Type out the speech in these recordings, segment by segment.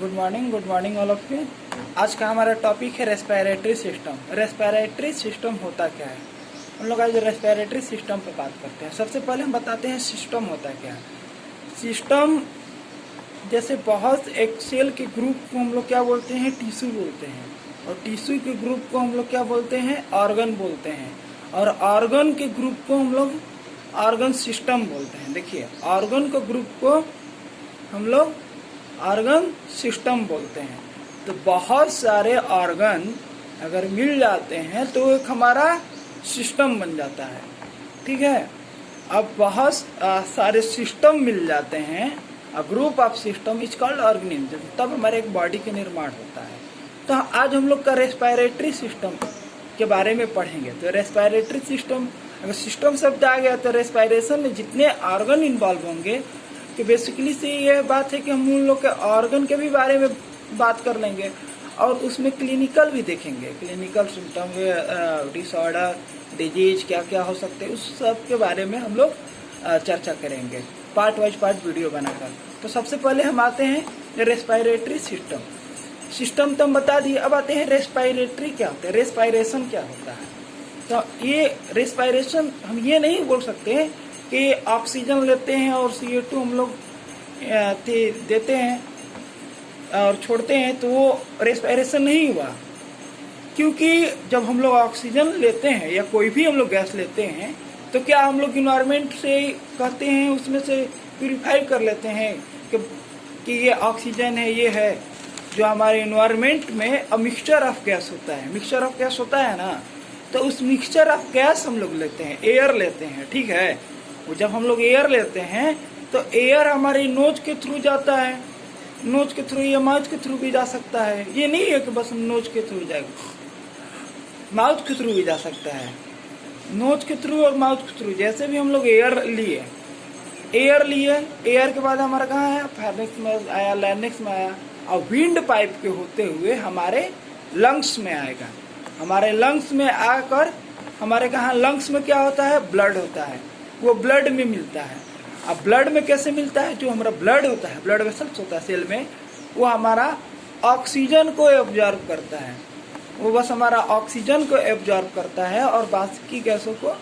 Good morning all of you. आज का हमारा टॉपिक है रेस्पिरेटरी सिस्टम। रेस्पिरेटरी सिस्टम होता क्या है, हम लोग आज रेस्पिरेटरी सिस्टम पे बात करते हैं। सबसे पहले हम बताते हैं सिस्टम होता क्या है। सिस्टम जैसे बहुत एक सेल के ग्रुप को हम लोग क्या बोलते हैं, टिश्यू बोलते हैं, और टिश्यू के ग्रुप को हम लोग क्या बोलते हैं, ऑर्गन बोलते हैं, और ऑर्गन के ग्रुप को हम लोग ऑर्गन सिस्टम बोलते हैं। देखिए, ऑर्गन के ग्रुप को हम लोग ऑर्गन सिस्टम बोलते हैं। तो बहुत सारे ऑर्गन अगर मिल जाते हैं तो एक हमारा सिस्टम बन जाता है। ठीक है, अब बहुत सारे सिस्टम मिल जाते हैं, a group of system is called organism, तब हमारे एक बॉडी के निर्माण होता है। तो आज हम लोग का रेस्पिरेटरी सिस्टम के बारे में पढ़ेंगे। तो रेस्पिरेटरी सिस्टम, अगर सिस्टम शब्द आ गया तो रेस्पिरेशन में जितने ऑर्गन इन्वॉल्व होंगे, कि बेसिकली से ये बात है कि हम उन लोग के ऑर्गन के भी बारे में बात कर लेंगे और उसमें क्लिनिकल भी देखेंगे, क्लिनिकल सिम्टम, डिसऑर्डर, डिजीज क्या क्या हो सकते हैं, उस सब के बारे में हम लोग चर्चा करेंगे पार्ट वाइज पार्ट वीडियो बनाकर। तो सबसे पहले हम आते हैं रेस्पिरेटरी सिस्टम। सिस्टम तो हम बता दिए, अब आते हैं रेस्पिरेटरी क्या होता है, रेस्पिरेशन क्या होता है। तो ये रेस्पिरेशन हम ये नहीं बोल सकते कि ऑक्सीजन लेते हैं और CO2 हम लोग देते हैं और छोड़ते हैं तो वो रेस्पिरेशन नहीं हुआ, क्योंकि जब हम लोग ऑक्सीजन लेते हैं या कोई भी हम लोग गैस लेते हैं तो क्या हम लोग इन्वायरमेंट से कहते हैं, उसमें से प्यूरिफाई कर लेते हैं कि ये ऑक्सीजन है, ये है जो हमारे इन्वायरमेंट में अ मिक्सचर ऑफ गैस होता है। मिक्सचर ऑफ गैस होता है ना, तो उस मिक्सचर ऑफ गैस हम लोग लेते हैं, एयर लेते हैं। ठीक है, जब हम लोग एयर लेते हैं तो एयर हमारी नोज के थ्रू जाता है, नोज के थ्रू या माउथ के थ्रू भी जा सकता है। ये नहीं है कि बस नोज के थ्रू जाएगा, माउथ के थ्रू भी जा सकता है, नोज के थ्रू और माउथ के थ्रू। जैसे भी हम लोग एयर लिए, एयर के बाद हमारा कहाँ आया, फेरिंक्स में आया, लैरिंक्स में आया, और विंड पाइप के होते हुए हमारे लंग्स में आएगा। हमारे लंग्स में आकर हमारे कहाँ, लंग्स में क्या होता है, ब्लड होता है, वो ब्लड में मिलता है। अब ब्लड में कैसे मिलता है, जो हमारा ब्लड होता है, ब्लड वेसल्स होता है सेल में, वो हमारा ऑक्सीजन को एब्जॉर्ब करता है, वो बस हमारा ऑक्सीजन को एब्जॉर्ब करता है और बाकी गैसों को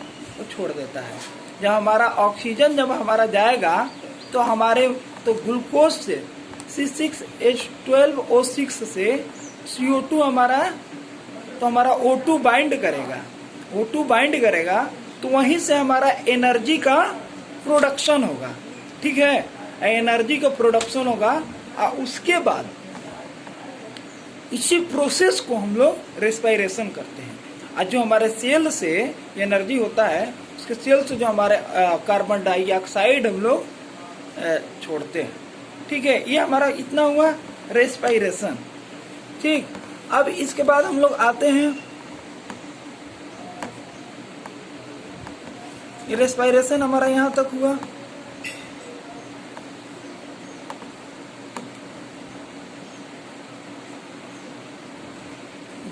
छोड़ देता है। जब हमारा ऑक्सीजन जब हमारा जाएगा तो हमारे ग्लूकोज से C6H12O6 से CO2 हमारा O2 बाइंड करेगा, O2 बाइंड करेगा, तो वहीं से हमारा एनर्जी का प्रोडक्शन होगा। ठीक है, एनर्जी का प्रोडक्शन होगा, और उसके बाद इसी प्रोसेस को हम लोग रेस्पिरेशन करते हैं। और जो हमारे सेल से एनर्जी होता है, उसके सेल से जो हमारे कार्बन डाइऑक्साइड हम लोग छोड़ते हैं। ठीक है, ये हमारा इतना हुआ रेस्पिरेशन। ठीक, अब इसके बाद हम लोग आते हैं, ये रेस्पिरेशन हमारा यहाँ तक हुआ।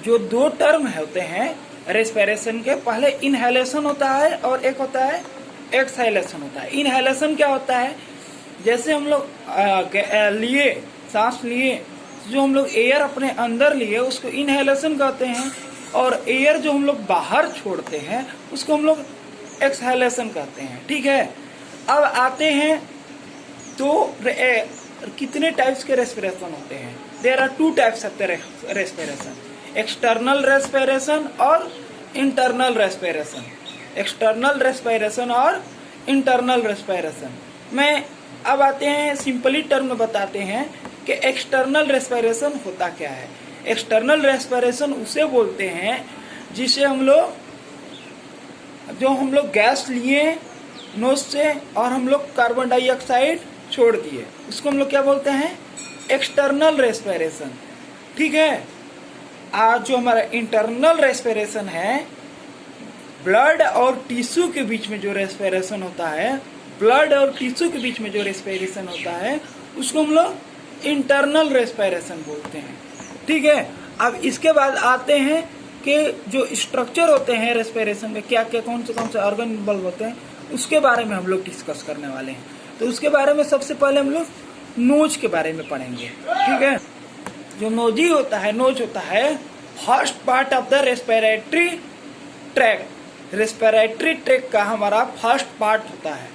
जो दो टर्म होते हैं रेस्पिरेशन के, पहले इनहेलेशन होता है और एक होता है एक्सहेलेशन होता है। इनहेलेशन क्या होता है, जैसे हम लोग सांस लिए, जो हम लोग एयर अपने अंदर लिए उसको इनहेलेशन कहते हैं, और एयर जो हम लोग बाहर छोड़ते हैं उसको हम लोग एक्सहेलेशन कहते हैं। ठीक है, अब आते हैं तो कितने टाइप्स के रेस्पिरेशन होते हैं। There are 2 types of respiration, external respiration और इंटरनल रेस्पिरेशन। एक्सटर्नल रेस्पिरेशन और इंटरनल रेस्पिरेशन में अब आते हैं, सिंपली टर्म में बताते हैं कि एक्सटर्नल रेस्पिरेशन होता क्या है। एक्सटर्नल रेस्पिरेशन उसे बोलते हैं जिसे हम लोग गैस लिए नोज से और हम लोग कार्बन डाइऑक्साइड छोड़ दिए, उसको हम लोग क्या बोलते हैं, एक्सटर्नल रेस्पिरेशन। ठीक है, आज जो हमारा इंटरनल रेस्पिरेशन है, ब्लड और टिश्यू के बीच में जो रेस्पिरेशन होता है, ब्लड और टिश्यू के बीच में जो रेस्पिरेशन होता है, उसको हम लोग इंटरनल रेस्पिरेशन बोलते हैं। ठीक है, अब इसके बाद आते हैं कि जो स्ट्रक्चर होते हैं रेस्पिरेशन में, क्या क्या कौन से ऑर्गन इन्वॉल्व होते हैं, उसके बारे में हम लोग डिस्कस करने वाले हैं। तो उसके बारे में सबसे पहले हम लोग नोज के बारे में पढ़ेंगे। ठीक है, जो नोजी होता है, नोज होता है first part of the respiratory tract. Respiratory tract का हमारा फर्स्ट पार्ट होता है,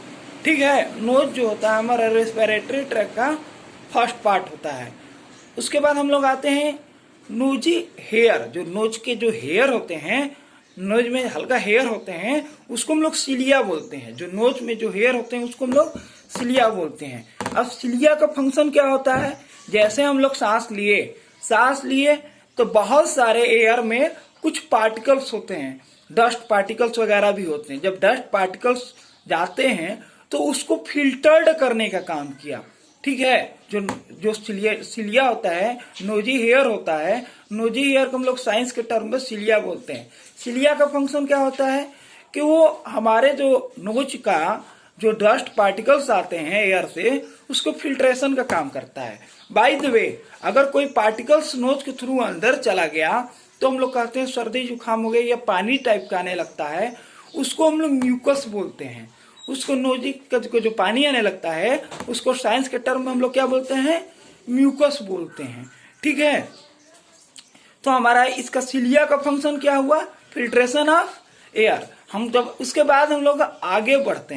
ठीक है। नोज जो होता है हमारा रेस्पिरेटरी ट्रैक का फर्स्ट पार्ट होता है। उसके बाद हम लोग आते हैं नोजी हेयर। जो नोज के जो हेयर होते हैं, नोज में हल्का हेयर होते हैं, उसको हम लोग सिलिया बोलते हैं। जो नोज में जो हेयर होते हैं उसको हम लोग सिलिया बोलते हैं। अब सिलिया का फंक्शन क्या होता है, जैसे हम लोग सांस लिए तो बहुत सारे एयर में कुछ पार्टिकल्स होते हैं, डस्ट पार्टिकल्स वगैरह भी होते हैं। जब डस्ट पार्टिकल्स जाते हैं तो उसको फिल्टर्ड करने का काम किया, ठीक है। जो सिलिया होता है, नोजी हेयर होता है, नोजी हेयर को हम लोग साइंस के टर्म में सिलिया बोलते हैं। सिलिया का फंक्शन क्या होता है कि वो हमारे जो नोज का जो डस्ट पार्टिकल्स आते हैं एयर से, उसको फिल्ट्रेशन का काम करता है। बाय द वे, अगर कोई पार्टिकल्स नोज के थ्रू अंदर चला गया तो हम लोग कहते हैं सर्दी जुकाम हो गया या पानी टाइप का आने लगता है, उसको हम लोग म्यूकस बोलते हैं। उसको नोजी का जो पानी आने लगता है उसको साइंस के टर्म में हम लोग क्या बोलते हैं, म्यूकस बोलते हैं, ठीक है। तो हमारा इसका सिलिया का फंक्शन क्या हुआ, फिल्ट्रेशन ऑफ एयर। हम जब उसके बाद हम लोग आगे बढ़ते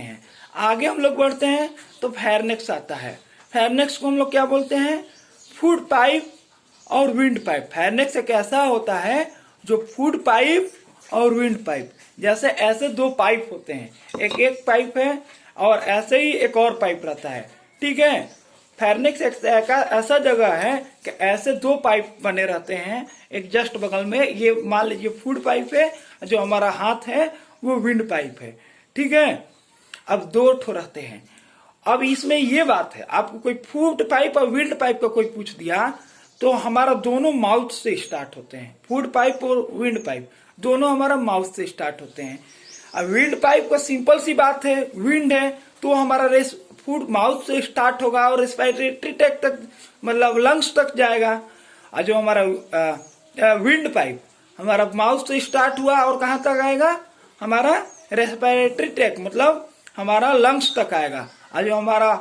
हैं तो फेरनेक्स आता है। फेरनेक्स को हम लोग क्या बोलते हैं, फूड पाइप और विंड पाइप। फेरनेक्स एक ऐसा होता है जो फूड पाइप और विंड पाइप, जैसे ऐसे दो पाइप होते हैं, एक पाइप है और ऐसे ही एक और पाइप रहता है, ठीक है। फेरनेक्स एक ऐसा जगह है कि ऐसे दो पाइप बने रहते हैं एक जस्ट बगल में। ये मान लीजिए फूड पाइप है, जो हमारा हाथ है वो विंड पाइप है, ठीक है। अब दो ठो रहते हैं। अब इसमें ये बात है, आपको कोई फूड पाइप और विंड पाइप का कोई पूछ दिया तो हमारा दोनों माउथ से स्टार्ट होते हैं। फूड पाइप और विंड पाइप दोनों हमारा माउथ से स्टार्ट होते हैं। अब विंड पाइप का सिंपल सी बात है, विंड है तो हमारा फूड माउथ से स्टार्ट होगा और रेस्पिरेटरी ट्रैक तक, मतलब लंग्स तक जाएगा। और जो हमारा विंड पाइप हमारा माउथ से स्टार्ट हुआ और कहाँ तक आएगा, हमारा रेस्पिरेटरी ट्रैक मतलब हमारा लंग्स तक आएगा। और जो हमारा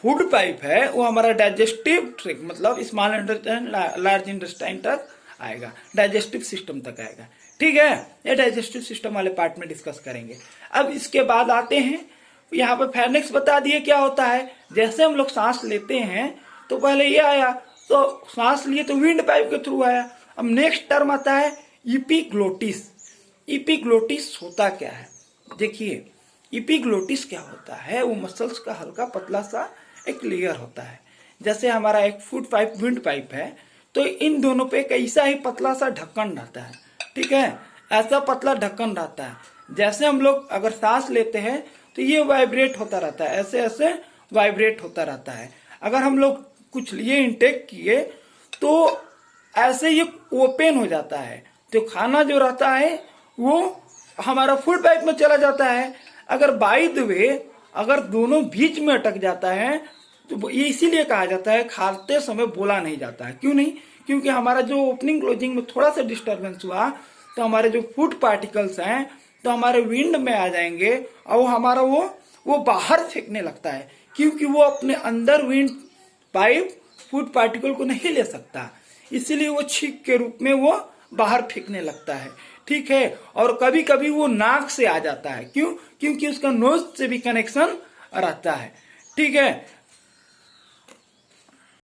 फूड पाइप है वो हमारा डाइजेस्टिव ट्रैक मतलब स्मॉल इंटेस्टाइन लार्ज इंटेस्टाइन तक आएगा, डाइजेस्टिव सिस्टम तक आएगा, ठीक है। ये डाइजेस्टिव सिस्टम वाले पार्ट में डिस्कस करेंगे। अब इसके बाद आते हैं, यहाँ पे फेरनेक्स बता दिए क्या होता है। जैसे हम लोग सांस लेते हैं तो पहले ये आया, तो सांस लिए तो विंड पाइप के थ्रू आया। अब नेक्स्ट टर्म आता है इपिग्लोटिस। इपिग्लोटिस होता क्या है, देखिए इपिग्लोटिस क्या होता है, वो मसल्स का हल्का पतला सा एक लेयर होता है। जैसे हमारा एक फूड पाइप विंड पाइप है तो इन दोनों पे एक ऐसा ही पतला सा ढक्कन रहता है, ठीक है। ऐसा पतला ढक्कन रहता है। जैसे हम लोग अगर सांस लेते हैं तो ये वाइब्रेट होता रहता है, ऐसे ऐसे वाइब्रेट होता रहता है। अगर हम लोग कुछ लिए इनटेक किए तो ऐसे ये ओपन हो जाता है, तो खाना जो रहता है वो हमारा फूड पाइप में चला जाता है। अगर बाय द वे अगर दोनों बीच में अटक जाता है तो ये इसीलिए कहा जाता है खाते समय बोला नहीं जाता है। क्यों नहीं, क्योंकि हमारा जो ओपनिंग क्लोजिंग में थोड़ा सा डिस्टर्बेंस हुआ तो हमारे जो फूड पार्टिकल्स हैं तो हमारे विंड में आ जाएंगे और वो हमारा वो बाहर फेंकने लगता है, क्योंकि वो अपने अंदर विंड पाइप फूड पार्टिकल को नहीं ले सकता, इसीलिए वो छींक के रूप में वो बाहर फेंकने लगता है, ठीक है। और कभी कभी वो नाक से आ जाता है, क्यों, क्योंकि उसका नोज से भी कनेक्शन रहता है, ठीक है।